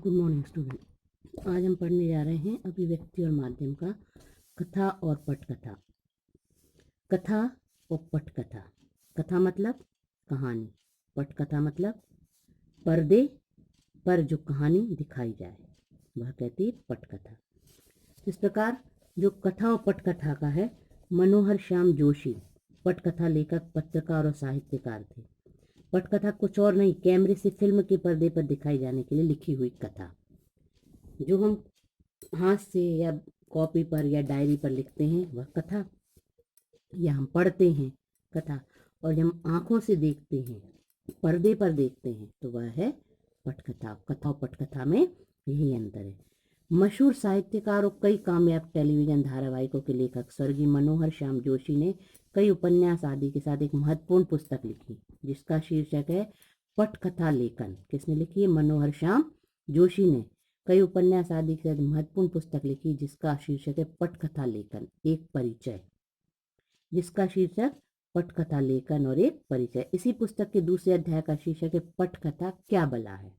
Good morning student. आज हम पढ़ने जा रहे हैं अभिव्यक्ति और माध्यम का कथा और पटकथा। कथा और पटकथा। कथा मतलब कहानी, पटकथा मतलब पर्दे पर जो कहानी दिखाई जाए वह कहती है पटकथा। इस प्रकार जो कथा और पटकथा का है, मनोहर श्याम जोशी पटकथा लेखक, पत्रकार और साहित्यकार थे। पटकथा कुछ और नहीं, कैमरे से फिल्म के पर्दे पर दिखाई जाने के लिए लिखी हुई कथा, जो हम हाथ से या कॉपी पर या डायरी पर लिखते हैं वह कथा, या हम पढ़ते हैं कथा, और जब हम आंखों से देखते हैं, पर्दे पर देखते हैं, तो वह है पटकथा। कथा और पटकथा में यही अंतर है। मशहूर साहित्यकार और कई कामयाब टेलीविजन धारावाहिकों के लेखक स्वर्गीय मनोहर श्याम जोशी ने कई उपन्यास आदि के साथ एक महत्वपूर्ण पुस्तक लिखी जिसका शीर्षक है पटकथा लेखन। किसने लिखी है? मनोहर श्याम जोशी ने कई उपन्यास आदि के साथ महत्वपूर्ण पुस्तक लिखी जिसका शीर्षक है पटकथा लेखन एक परिचय। जिसका शीर्षक पटकथा लेखन और एक परिचय। इसी पुस्तक के दूसरे अध्याय का शीर्षक है पटकथा क्या बला है।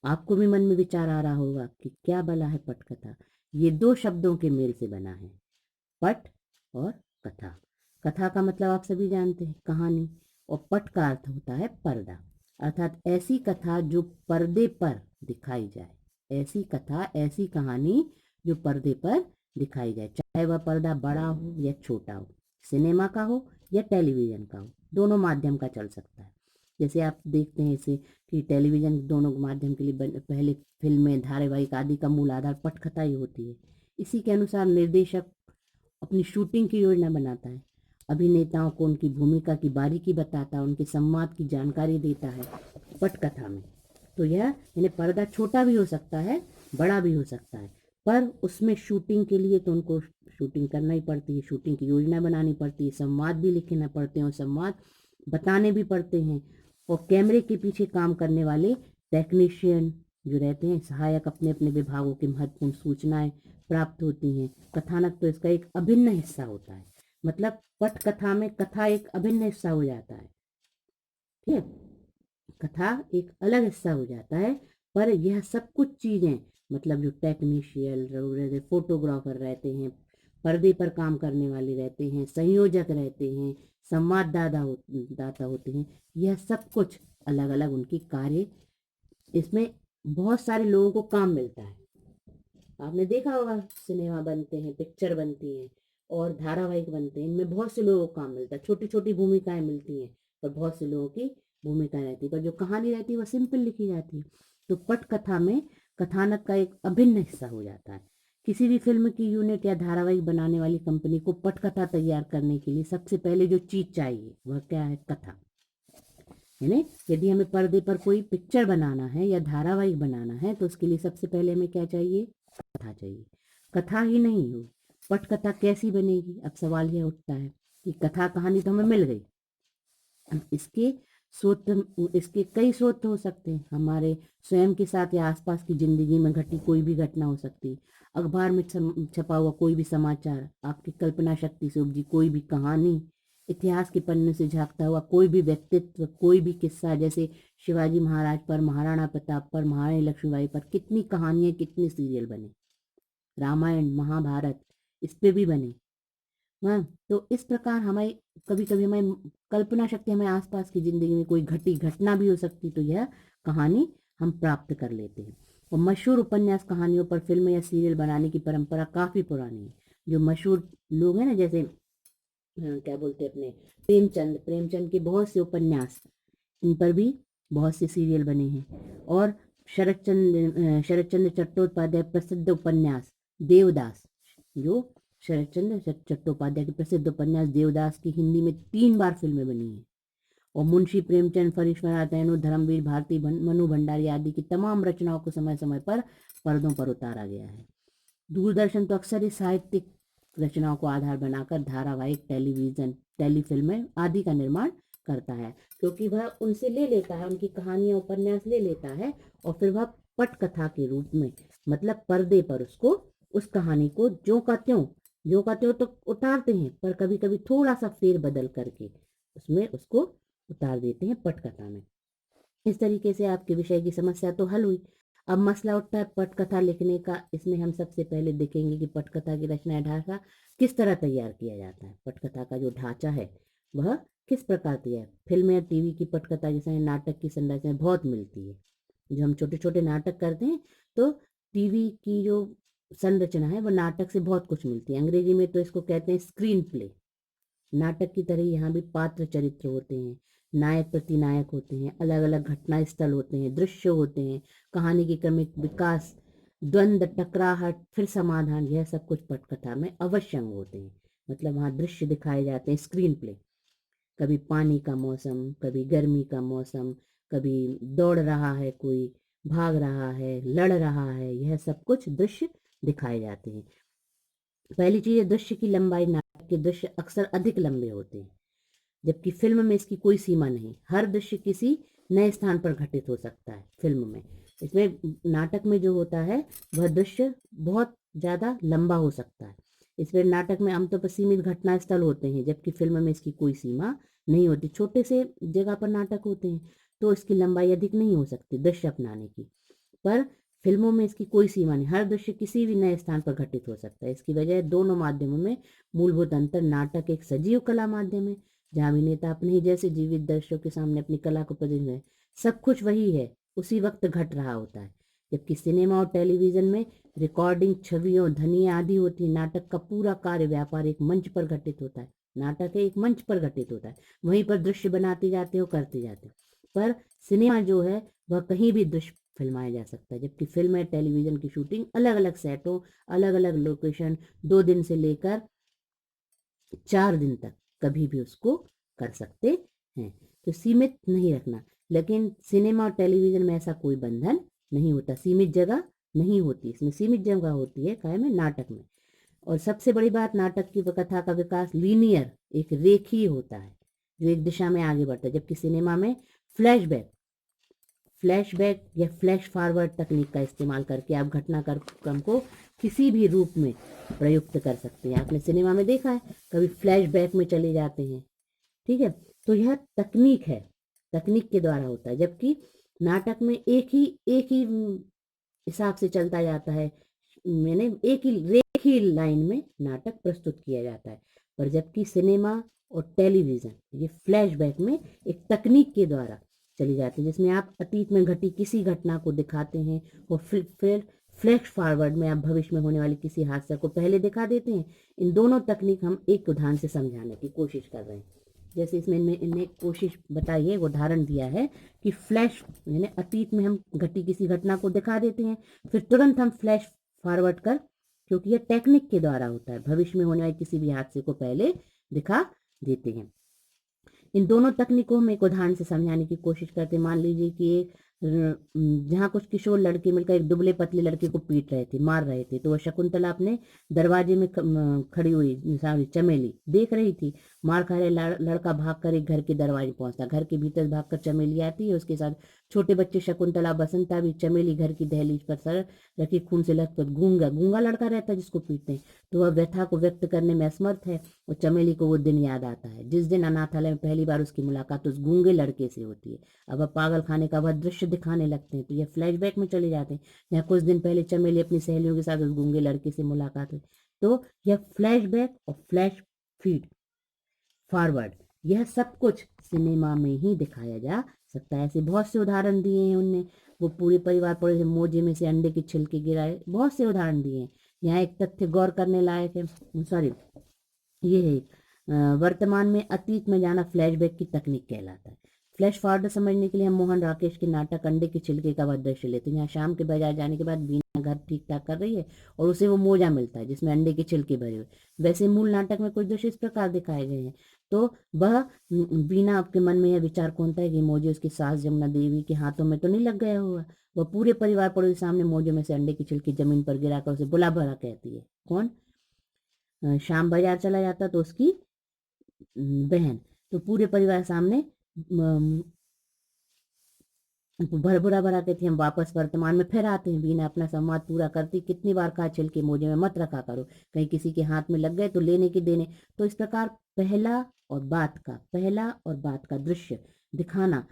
आपको भी मन में विचार आ रहा होगा कि क्या बला है पटकथा। ये दो शब्दों के मेल से बना है, पट और कथा। कथा का मतलब आप सभी जानते हैं, कहानी, और पट का अर्थ होता है पर्दा, अर्थात ऐसी कथा जो पर्दे पर दिखाई जाए। ऐसी कथा, ऐसी कहानी जो पर्दे पर दिखाई जाए, चाहे वह पर्दा बड़ा हो या छोटा हो, सिनेमा का हो या टेलीविजन का हो, दोनों माध्यम का चल सकता है। जैसे आप देखते हैं इसे कि टेलीविजन दोनों माध्यम के लिए पहले फिल्में, धारावाहिक आदि का मूल आधार पटकथा ही होती है। इसी के अनुसार निर्देशक अपनी शूटिंग की योजना बनाता है, अभिनेताओं को उनकी भूमिका की बारीकी बताता है, उनके संवाद की जानकारी देता है पटकथा में। तो यह यानी पर्दा छोटा भी हो सकता है, बड़ा भी हो सकता है, पर उसमें शूटिंग के लिए तो उनको शूटिंग करना ही पड़ती है, शूटिंग की योजना बनानी पड़ती है, संवाद भी लिखना पड़ते हैं और संवाद बताने भी पड़ते हैं। और कैमरे के पीछे काम करने वाले टेक्नीशियन जो रहते हैं, सहायक, अपने अपने विभागों की महत्वपूर्ण सूचनाएं प्राप्त होती हैं। कथानक तो इसका एक अभिन्न हिस्सा होता है, मतलब पटकथा में कथा एक अभिन्न हिस्सा हो जाता है, ठीक है, कथा एक अलग हिस्सा हो जाता है। पर यह सब कुछ चीजें, मतलब जो टेक्नीशियन, फोटोग्राफर रहते हैं, पर्दे पर काम करने वाले रहते हैं, संयोजक रहते हैं, दाता होते हैं, यह सब कुछ अलग अलग उनकी कार्य, इसमें बहुत सारे लोगों को काम मिलता है। आपने देखा होगा, सिनेमा बनते हैं, पिक्चर बनती हैं और धारावाहिक बनते हैं, इनमें बहुत से लोगों को काम मिलता है, छोटी छोटी भूमिकाएं मिलती हैं पर बहुत से लोगों की भूमिका रहती है, पर जो कहानी रहती है वह सिंपल लिखी जाती है। तो पटकथा में कथानक का एक अभिन्न हिस्सा हो जाता है। किसी भी फिल्म की यूनिट या धारावाहिक बनाने वाली कंपनी को पटकथा तैयार करने के लिए सबसे पहले जो चीज चाहिए वह क्या है? कथा। यानी यदि हमें पर्दे पर कोई पिक्चर बनाना है या धारावाहिक बनाना है तो उसके लिए सबसे पहले हमें क्या चाहिए? कथा चाहिए। कथा ही नहीं हो, पटकथा कैसी बनेगी? अब सवाल यह उठता है कि कथा कहानी तो हमें मिल गई, अब इसके कई स्रोत हो सकते हैं। हमारे स्वयं के साथ या आसपास की जिंदगी में घटी कोई भी घटना हो सकती है, अखबार में छपा हुआ कोई भी समाचार, आपकी कल्पना शक्ति से उपजी कोई भी कहानी, इतिहास के पन्ने से झांकता हुआ कोई भी व्यक्तित्व, कोई भी किस्सा, जैसे शिवाजी महाराज पर, महाराणा प्रताप पर, महारानी लक्ष्मीबाई पर कितनी कहानियां, कितने सीरियल बने, रामायण, महाभारत इस पे भी बने। हाँ, तो इस प्रकार हमारी कभी कभी हमारी कल्पना शक्ति, हमें आसपास की जिंदगी में कोई घटी घटना भी हो सकती, तो यह कहानी हम प्राप्त कर लेते हैं। और मशहूर उपन्यास कहानियों पर फिल्म या सीरियल बनाने की परंपरा काफी पुरानी है। जो मशहूर लोग हैं ना, जैसे क्या बोलते हैं अपने प्रेमचंद के बहुत से उपन्यास, इन पर भी बहुत से सीरियल बने हैं। और शरत चंद्र चट्टोपाध्याय प्रसिद्ध उपन्यास देवदास, जो शरत चंद्र चट्टोपाध्याय के प्रसिद्ध उपन्यास देवदास की हिंदी में 3 बार फिल्में बनी हैं। और मुंशी प्रेमचंद, फरीश्वरा तैनू, धर्मवीर भारती, मनु भंडारी आदि की तमाम रचनाओं को समय समय पर पर्दों पर उतारा गया है। दूरदर्शन तो अक्सर ही साहित्यिक रचनाओं को आधार बनाकर धारावाहिक, टेलीविजन, टेलीफिल्में आदि का निर्माण करता है, क्योंकि वह उनसे ले लेता है, उनकी कहानियां, उपन्यास ले लेता है और फिर वह पटकथा के रूप में, मतलब पर्दे पर उसको, उस कहानी को जो का त्यों तो उतारते हैं, पर कभी कभी थोड़ा सा फेर बदल करके उसमें उसको उतार देते हैं पटकथा में। इस तरीके से आपके विषय की समस्या तो हल हुई। अब मसला उठता है पटकथा लिखने का। इसमें हम सबसे पहले देखेंगे कि पटकथा की रचना ढांचा किस तरह तैयार किया जाता है। पटकथा का जो ढांचा है वह किस प्रकार तैयार, फिल्म या टीवी की पटकथा जैसे नाटक की संरचना बहुत मिलती है। जो हम छोटे छोटे नाटक करते हैं तो टीवी की जो संरचना है वह नाटक से बहुत कुछ मिलती है। अंग्रेजी में तो इसको कहते हैं स्क्रीन प्ले। नाटक की तरह यहाँ भी पात्र चरित्र होते हैं, नायक प्रतिनायक होते हैं, अलग अलग घटना स्थल होते हैं, दृश्य होते हैं, कहानी की क्रमिक विकास, द्वंद्व, टकराहट, फिर समाधान, यह सब कुछ पटकथा में अवश्य अंग होते हैं। मतलब वहाँ दृश्य दिखाए जाते हैं, स्क्रीन प्ले। कभी पानी का मौसम, कभी गर्मी का मौसम, कभी दौड़ रहा है कोई, भाग रहा है, लड़ रहा है, यह सब कुछ दृश्य दिखाए जाते हैं। पहली चीज है दृश्य की लंबाई। नाटक के दृश्य अक्सर अधिक लंबे होते हैं, जबकि फिल्म में इसकी कोई सीमा नहीं। हर दृश्य किसी नए स्थान पर घटित हो सकता है फिल्म में। इसमें नाटक में जो होता है वह दृश्य बहुत ज्यादा लंबा हो सकता है। इसमें नाटक में आमतौर पर सीमित घटना स्थल होते हैं, जबकि फिल्म में इसकी कोई सीमा नहीं होती। छोटे से जगह पर नाटक होते हैं तो इसकी लंबाई अधिक नहीं हो सकती दृश्य अपनाने की। पर फिल्मों में इसकी कोई सीमा नहीं, हर दृश्य किसी भी नए स्थान पर घटित हो सकता है। इसकी वजह दोनों माध्यमों में मूलभूत अंतर। नाटक एक सजीव कला माध्यम है जहाँ अभिनेता अपने ही जैसे जीवित दर्शकों के सामने अपनी कला को प्रदर्शित है। सब कुछ वही है, उसी वक्त घट रहा होता है। जबकि सिनेमा और टेलीविजन में रिकॉर्डिंग, छवियों, ध्वनियाँ आदि होती है। नाटक का पूरा कार्य व्यापार एक मंच पर घटित होता है। नाटक है एक मंच पर घटित होता है, वहीं पर दृश्य बनाते जाते हो, करते जाते हो। पर सिनेमा जो है वह कहीं भी दृश्य फिल्माया जा सकता है, जबकि फिल्म या टेलीविजन की शूटिंग अलग अलग सेटों, अलग अलग लोकेशन, 2 दिन से लेकर 4 दिन तक कभी भी उसको कर सकते हैं। तो सीमित नहीं रखना। लेकिन सिनेमा और टेलीविजन में ऐसा कोई बंधन नहीं होता, सीमित जगह नहीं होती। इसमें सीमित जगह होती है काय में, नाटक में। और सबसे बड़ी बात, नाटक की कथा का विकास लीनियर, एक रेखीय होता है जो एक दिशा में आगे बढ़ता है, जबकि सिनेमा में फ्लैशबैक या फ्लैश फॉरवर्ड तकनीक का इस्तेमाल करके आप घटनाक्रम को किसी भी रूप में प्रयुक्त कर सकते हैं। आपने सिनेमा में देखा है, कभी फ्लैशबैक में चले जाते हैं, ठीक है। तो यह तकनीक है, तकनीक के द्वारा होता है। जबकि नाटक में एक ही हिसाब से चलता जाता है, मैंने एक ही लाइन में नाटक प्रस्तुत किया जाता है। पर जबकि सिनेमा और टेलीविजन ये फ्लैशबैक में एक तकनीक के द्वारा चली जाती है, जिसमें आप अतीत में घटी किसी घटना को दिखाते हैं और फिर फ्लैश फॉरवर्ड में आप भविष्य में होने वाली किसी हादसे को पहले दिखा देते हैं। इन दोनों तकनीक हम एक उदाहरण से समझाने की कोशिश कर रहे हैं। जैसे इसमें इनने कोशिश बताई है, उदाहरण दिया है कि फ्लैश यानी अतीत में हम घटी किसी घटना को दिखा देते हैं, फिर तुरंत हम फ्लैश फॉरवर्ड कर, क्योंकि यह टेक्निक के द्वारा होता है, भविष्य में होने वाले किसी भी हादसे को पहले दिखा देते हैं। इन दोनों तकनीकों में एक उदाहरण से समझाने की कोशिश करते हैं। मान लीजिए कि जहाँ कुछ किशोर लड़के मिलकर एक दुबले पतले लड़के को पीट रहे थे, मार रहे थे, तो वह शकुंतला अपने दरवाजे में खड़ी हुई चमेली देख रही थी। मार खा रहे लड़का भागकर एक घर के दरवाजे पहुंचता, घर के भीतर भागकर चमेली आती है, उसके साथ छोटे बच्चे शकुंतला, बसंता भी। चमेली घर की दहलीज पर सर रखी खून से लथपथ गूंगा लड़का रहता है जिसको पीटते हैं, तो वह व्यथा को व्यक्त करने में असमर्थ है। और चमेली को वो दिन याद आता है जिस दिन अनाथालय में पहली बार उसकी मुलाकात उस गूंगे लड़के से होती है। अब वह पागल खाने का वह दृश्य दिखाने लगते हैं, तो यह फ्लैशबैक में चले जाते हैं, जहाँ कुछ दिन पहले चमेली अपनी सहेलियों के साथ उस गूंगे लड़के से मुलाकात हुई। तो यह फ्लैशबैक और फ्लैश फीड फॉरवर्ड, यह सब कुछ सिनेमा में ही दिखाया जा सकता है। ऐसे बहुत से उदाहरण दिए हैं उनने। वो पूरे परिवार पर मोजे में से अंडे के छिलके गिराए, बहुत से उदाहरण दिए हैं। यहाँ एक तथ्य गौर करने लायक है, सॉरी, ये है वर्तमान में अतीत में जाना फ्लैशबैक की तकनीक कहलाता है। फ्लैश फॉरवर्ड समझने के लिए हम मोहन राकेश के नाटक अंडे के छिलके का वह दृश्य लेते हैं। यहाँ शाम के बाजार जाने के बाद बीना घर ठीक ठाक कर रही है और उसे वो मोजा मिलता है जिसमें अंडे के छिलके भरे हुए। वैसे मूल नाटक में कुछ दृश्य इस प्रकार दिखाए गए हैं। तो वह बीना आपके मन में यह विचार कौनता है कि मोजे उसकी सास जमुना देवी के हाथों में तो नहीं लग गया होगा। वह पूरे परिवार पड़ोसी सामने मोजे में से अंडे की छिलके जमीन पर गिराकर उसे बुला भला कहती है। कौन? शाम बाजार चला जाता तो उसकी बहन। तो पूरे परिवार सामने बुरा भरा कहती है। हम वापस वर्तमान में फिर आते हैं। बीना अपना संवाद पूरा करती, कितनी बार कहा छिलके मोजे में मत रखा करो, कहीं किसी के हाथ में लग गए तो लेने के देने। तो इस प्रकार पहला और बात का दृश्य दिखाना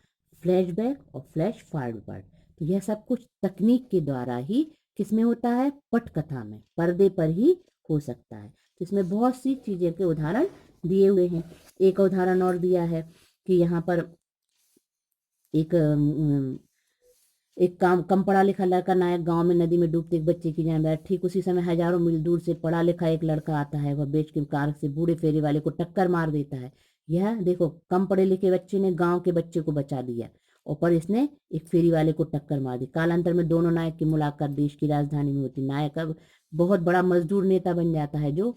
फ्लैशबैक और फ्लैश फॉरवर्ड। तो यह सब कुछ तकनीक के द्वारा ही किसमें होता है, पटकथा में, पर्दे पर ही हो सकता है। तो इसमें बहुत सी चीज़ें के उदाहरण दिए हुए हैं। एक उदाहरण और दिया है कि यहाँ पर एक एक कम पढ़ा लिखा लड़का नायक गांव में नदी में डूबते एक बच्चे की जान बचाता। ठीक उसी समय हजारों मील दूर से पढ़ा लिखा एक लड़का आता है, वह बेच के कार से बूढ़े फेरी वाले को टक्कर मार देता है। यह देखो, कम पढ़े लिखे बच्चे ने गांव के बच्चे को बचा दिया, और पर इसने एक फेरी वाले को टक्कर मार दी। कालांतर में दोनों नायक की मुलाकात देश की राजधानी में होती। नायक अब बहुत बड़ा मजदूर नेता बन जाता है जो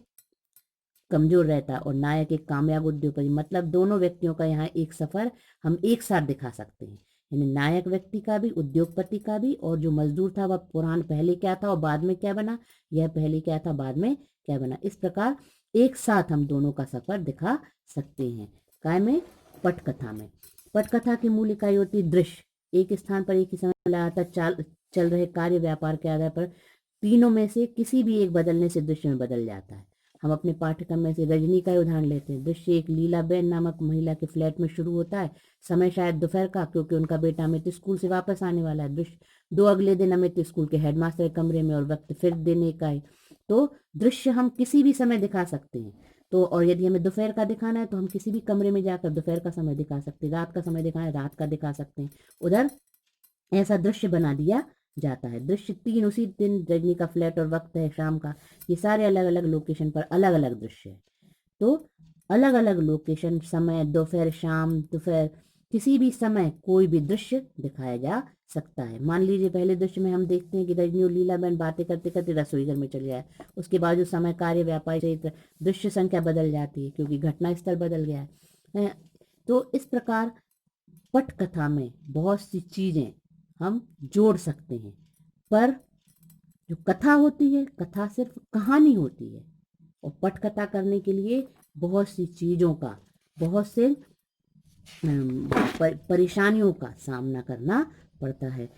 कमजोर रहता है, और नायक एक कामयाब उद्योगपति। मतलब दोनों व्यक्तियों का यहाँ एक सफर हम एक साथ दिखा सकते हैं, यानी नायक व्यक्ति का भी, उद्योगपति का भी, और जो मजदूर था वह पुरान पहले क्या था और बाद में क्या बना, यह पहले क्या था बाद में क्या बना। इस प्रकार एक साथ हम दोनों का सफर दिखा सकते हैं। काय में, पटकथा में। पटकथा की मूल इकाई होती है दृश्य। एक स्थान पर एक ही समय लगातार चल रहे कार्य व्यापार के आधार पर तीनों में से किसी भी एक बदलने से दृश्य में बदल जाता है। हम अपने पाठ्यक्रम में से रजनी का उदाहरण लेते हैं। दृश्य एक लीलाबेन नामक महिला के फ्लैट में शुरू होता है। समय शायद दोपहर का, क्योंकि उनका बेटा अमित स्कूल से वापस आने वाला है। दृश्य दो अगले दिन अमित स्कूल के हेडमास्टर के कमरे में, और वक्त फिर देने का है। तो दृश्य हम किसी भी समय दिखा सकते हैं। तो और यदि हमें दोपहर का दिखाना है तो हम किसी भी कमरे में जाकर दोपहर का समय दिखा सकते हैं, रात का समय दिखाना है रात का दिखा सकते हैं। उधर ऐसा दृश्य बना दिया जाता है। दृश्य तीन, उसी दिन रजनी का फ्लैट और वक्त है शाम का। ये सारे अलग अलग लोकेशन पर अलग अलग दृश्य है। तो अलग अलग लोकेशन, समय, दोपहर, शाम, दोपहर, किसी भी समय कोई भी दृश्य दिखाया जा सकता है। मान लीजिए पहले दृश्य में हम देखते हैं कि रजनी और लीलाबेन बातें करते करते रसोई घर में चले जाए। उसके बाद जो समय, कार्य, व्यापार सहित दृश्य संख्या बदल जाती है, क्योंकि घटना स्थल बदल गया है। तो इस प्रकार पटकथा में बहुत सी चीजें हम जोड़ सकते हैं। पर जो कथा होती है, कथा सिर्फ कहानी होती है, और पटकथा करने के लिए बहुत सी चीजों का, बहुत से परेशानियों का सामना करना पड़ता है।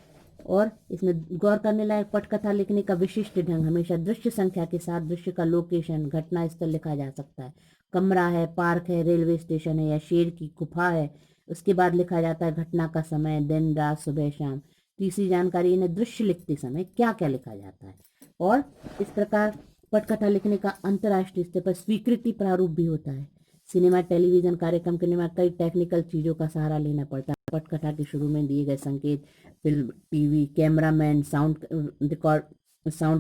और इसमें गौर करने लायक, पटकथा लिखने का विशिष्ट ढंग हमेशा दृश्य संख्या के साथ दृश्य का लोकेशन, घटना स्थल लिखा जा सकता है। कमरा है, पार्क है, रेलवे स्टेशन है, या शेर की गुफा है। उसके बाद लिखा जाता है घटना का समय, दिन, रात, सुबह, शाम। तीसरी जानकारी, इन्हें दृश्य लिखते समय क्या क्या लिखा जाता है। और इस प्रकार पटकथा लिखने का अंतर्राष्ट्रीय स्तर पर स्वीकृति प्रारूप भी होता है। सिनेमा, टेलीविजन कार्यक्रम के निर्माण कई टेक्निकल चीजों का सहारा लेना पड़ता है। पटकथा के शुरू में दिए गए संकेत, film, TV, cameraman, sound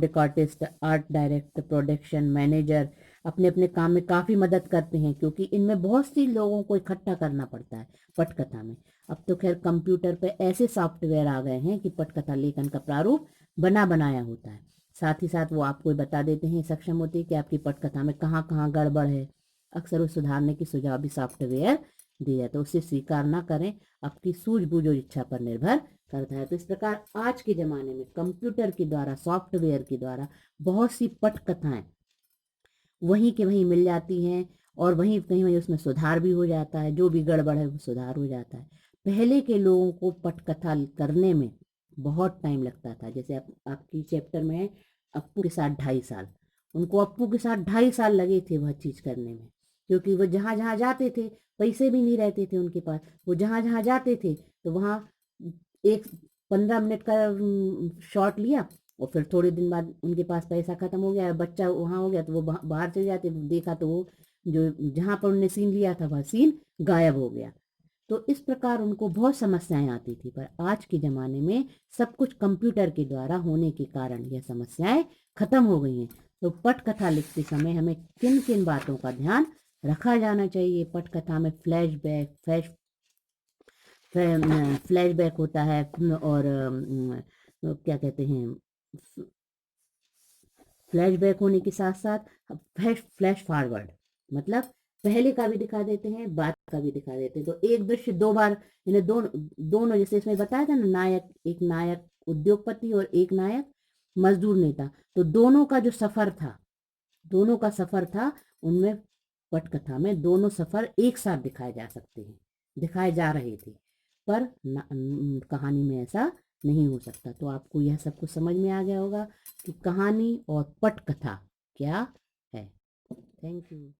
recordist, art director, production manager अपने अपने काम में काफी मदद करते हैं, क्योंकि इनमें बहुत सी लोगों को इकट्ठा करना पड़ता है पटकथा में। अब तो खैर कंप्यूटर पे ऐसे सॉफ्टवेयर आ गए हैं कि पटकथा लेखन का प्रारूप बना बनाया होता है। साथ ही साथ वो आपको बता देते हैं, सक्षम होते हैं कि आपकी पटकथा में कहाँ कहाँ गड़बड़ है। अक्सर उस सुधारने की सुझाव भी सॉफ्टवेयर दिया जाता है। तो उसे स्वीकार ना करें, आपकी सूझबूझ और इच्छा पर निर्भर करता है। तो इस प्रकार आज के जमाने में कंप्यूटर के द्वारा, सॉफ्टवेयर के द्वारा बहुत सी पटकथाएं वहीं के वहीं मिल जाती हैं, और वहीं कहीं वहीं उसमें सुधार भी हो जाता है। जो भी गड़बड़ है वो सुधार हो जाता है। पहले के लोगों को पटकथा करने में बहुत टाइम लगता था। जैसे आपकी चैप्टर में है अप्पू के साथ 2.5 साल, उनको अप्पू के साथ 2.5 साल लगे थे वह चीज करने में, क्योंकि वो जहां जहां जाते थे, पैसे भी नहीं रहते थे उनके पास। वो जहां जहां जाते थे तो वहां एक 15 मिनट का शॉट लिया, और फिर थोड़े दिन बाद उनके पास पैसा खत्म हो गया, बच्चा वहां हो गया, तो वो बाहर चले जाते, देखा तो वो जो जहां पर उन्होंने सीन लिया था वह सीन गायब हो गया। तो इस प्रकार उनको बहुत समस्याएं आती थी। पर आज के ज़माने में सब कुछ कंप्यूटर के द्वारा होने के कारण यह समस्याएं खत्म हो गई हैं। तो पटकथा लिखते समय हमें किन किन बातों का ध्यान रखा जाना चाहिए। पटकथा में फ्लैशबैक होता है, और क्या कहते हैं, फ्लैशबैक होने के साथ साथ फ्लैश फॉरवर्ड, मतलब पहले का भी दिखा देते हैं, बाद का भी दिखा देते हैं। तो एक दृश्य 2 बार, इन्हें दोनों दोनों, जैसे इसमें बताया था ना, एक नायक उद्योगपति और एक नायक मजदूर नेता, तो दोनों का सफर था उनमें। पटकथा में दोनों सफर एक साथ दिखाए जा सकते हैं, दिखाए जा रहे थे, पर कहानी में ऐसा नहीं हो सकता। तो आपको यह सब कुछ समझ में आ गया होगा कि कहानी और पटकथा क्या है। Thank you.